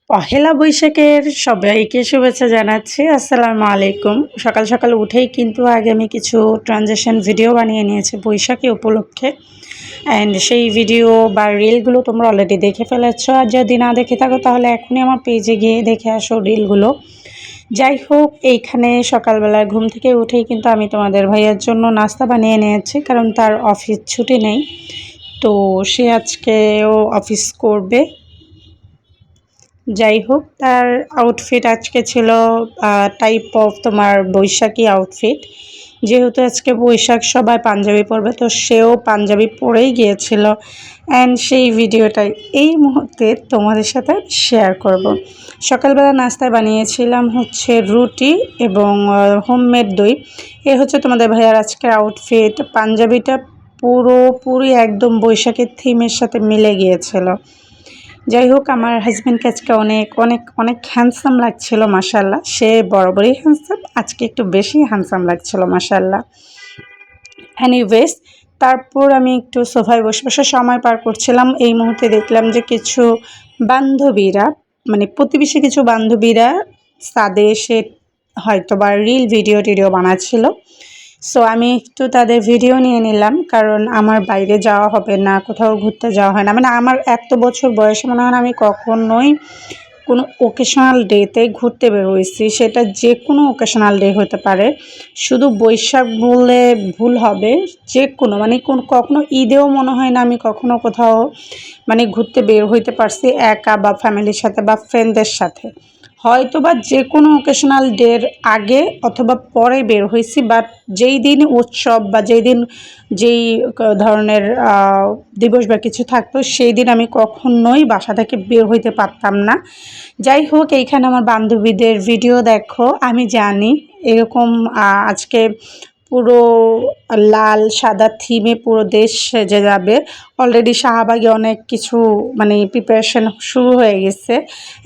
পহেলা বৈশাখের সবাইকে শুভেচ্ছা জানাচ্ছি। আসসালামু আলাইকুম। সকাল সকাল উঠেই কিন্তু আগে আমি কিছু ট্রানজেকশন ভিডিও বানিয়ে নিয়েছি বৈশাখী উপলক্ষে। অ্যান্ড সেই ভিডিও বা রিলগুলো তোমরা অলরেডি দেখে ফেলেছো। আর যদি না দেখে থাকো তাহলে এখনই আমার পেজে গিয়ে দেখে আসো রিলগুলো। যাই হোক, এইখানে সকালবেলা ঘুম থেকে উঠেই কিন্তু আমি তোমাদের ভাইয়ার জন্য নাস্তা বানিয়ে নিয়েছি, কারণ তার অফিস ছুটি নেই। তো সে আজকেও অফিস করবে। যাই হোক, তার আউটফিট আজকে ছিল টাইপ অফ তোমার বৈশাখী আউটফিট। যেহেতু আজকে বৈশাখ সবাই পাঞ্জাবি পরবে, তো সেও পাঞ্জাবি পরেই গিয়েছিল। অ্যান্ড সেই ভিডিওটাই এই মুহূর্তে তোমাদের সাথে শেয়ার করব। সকালবেলা নাস্তায় বানিয়েছিলাম হচ্ছে রুটি এবং হোমমেড দই। এ হচ্ছে তোমাদের ভাইয়ার আজকের আউটফিট। পাঞ্জাবিটা পুরোপুরি একদম বৈশাখীর থিমের সাথে মিলে গিয়েছিল। যাই হোক, আমার হাজব্যান্ডকে আজকে অনেক অনেক অনেক হ্যান্ডসাম লাগছিল মাশাল্লাহ। সে বরাবরই হ্যান্ডসাম, আজকে একটু বেশি হ্যান্ডসাম লাগছিল মাশাল্লাহ। এনিওয়েজ, তারপর আমি একটু সোফায় বসে বসে সময় পার করছিলাম। এই মুহূর্তে দেখলাম যে কিছু বান্ধবীরা, মানে প্রতিবেশী কিছু বান্ধবীরা ছাদে এসে হয়তো বা রিল ভিডিও টিডিও বানাচ্ছিল। সো আমি একটু তাদের ভিডিও নিয়ে নিলাম, কারণ আমার বাইরে যাওয়া হবে না, কোথাও ঘুরতে যাওয়া হয় না। মানে আমার এত বছর বয়সে মনে হয় না আমি কখনোই কোনো ওকেশনাল ডেতে ঘুরতে বের হয়েছি। সেটা যে কোনো ওকেশনাল ডে হতে পারে, শুধু বৈশাখ বললে ভুল হবে। যে কোনো মানে কখনো ঈদেও মনে হয় না আমি কখনো কোথাও মানে ঘুরতে বের হইতে পারছি একা বা ফ্যামিলির সাথে বা ফ্রেন্ডদের সাথে। হয়তো বা যে কোনো ওকেশনাল ডের আগে অথবা পরে বের হয়েছি, বাট যেই দিন উৎসব বা যেই ধরনের দিবস বা কিছু থাকতো সেই দিন আমি কখনোই বাসা থেকে বের হইতে পারতাম না। যাই হোক, এইখানে আমার বান্ধবীদের ভিডিও দেখো। আমি জানি এরকম আজকে পুরো লাল সাদা থিমে পুরো দেশ সেজে যাবে। অলরেডি শাহবাগে অনেক কিছু মানে প্রিপারেশন শুরু হয়ে গেছে।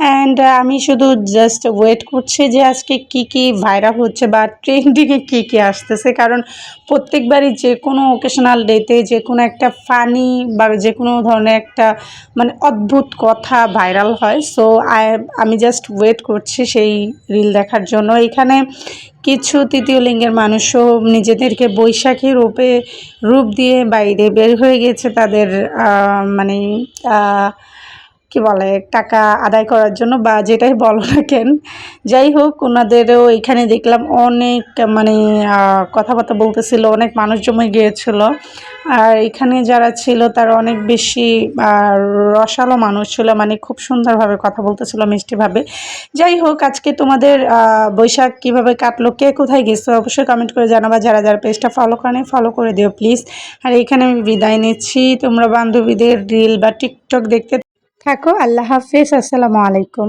অ্যান্ড আমি শুধু জাস্ট ওয়েট করছি যে আজকে কি কি ভাইরাল হচ্ছে বা ট্রেন্ডিংয়ে কী কী আসতেছে, কারণ প্রত্যেকবারই যে কোনো ওকেশনাল ডেতে যে কোনো একটা ফানি বা যে কোনো ধরনের একটা মানে অদ্ভুত কথা ভাইরাল হয়। সো আমি জাস্ট ওয়েট করছি সেই রিল দেখার জন্য। এখানে কিছু তৃতীয় লিঙ্গের মানুষও নিজেদেরকে বৈশাখী রূপ দিয়ে বাইরে বের হয়ে গেছে তাদের মানে কি বলে টাকা আদায় করার জন্য বা যেটাই বলো না কেন। যাই হোক, ওনাদেরও এখানে দেখলাম অনেক মানে কথাবার্তা বলতেছিল, অনেক মানুষ জমে গিয়েছিল। আর এখানে যারা ছিল তারা অনেক বেশি রসালো মানুষ ছিল, মানে খুব সুন্দরভাবে কথা বলতেছিল মিষ্টিভাবে। যাই হোক, আজকে তোমাদের বৈশাখ কীভাবে কাটলো, কে কোথায় গেছো অবশ্যই কমেন্ট করে জানাবা। যারা যারা পেজটা ফলো করেনি ফলো করে দিও প্লিজ। আর এখানে আমি বিদায় নিচ্ছি, তোমরা বান্ধবীদের রিল বা টিকটক দেখতে থাকো। আল্লাহ হাফেজ, আসসালামু আলাইকুম।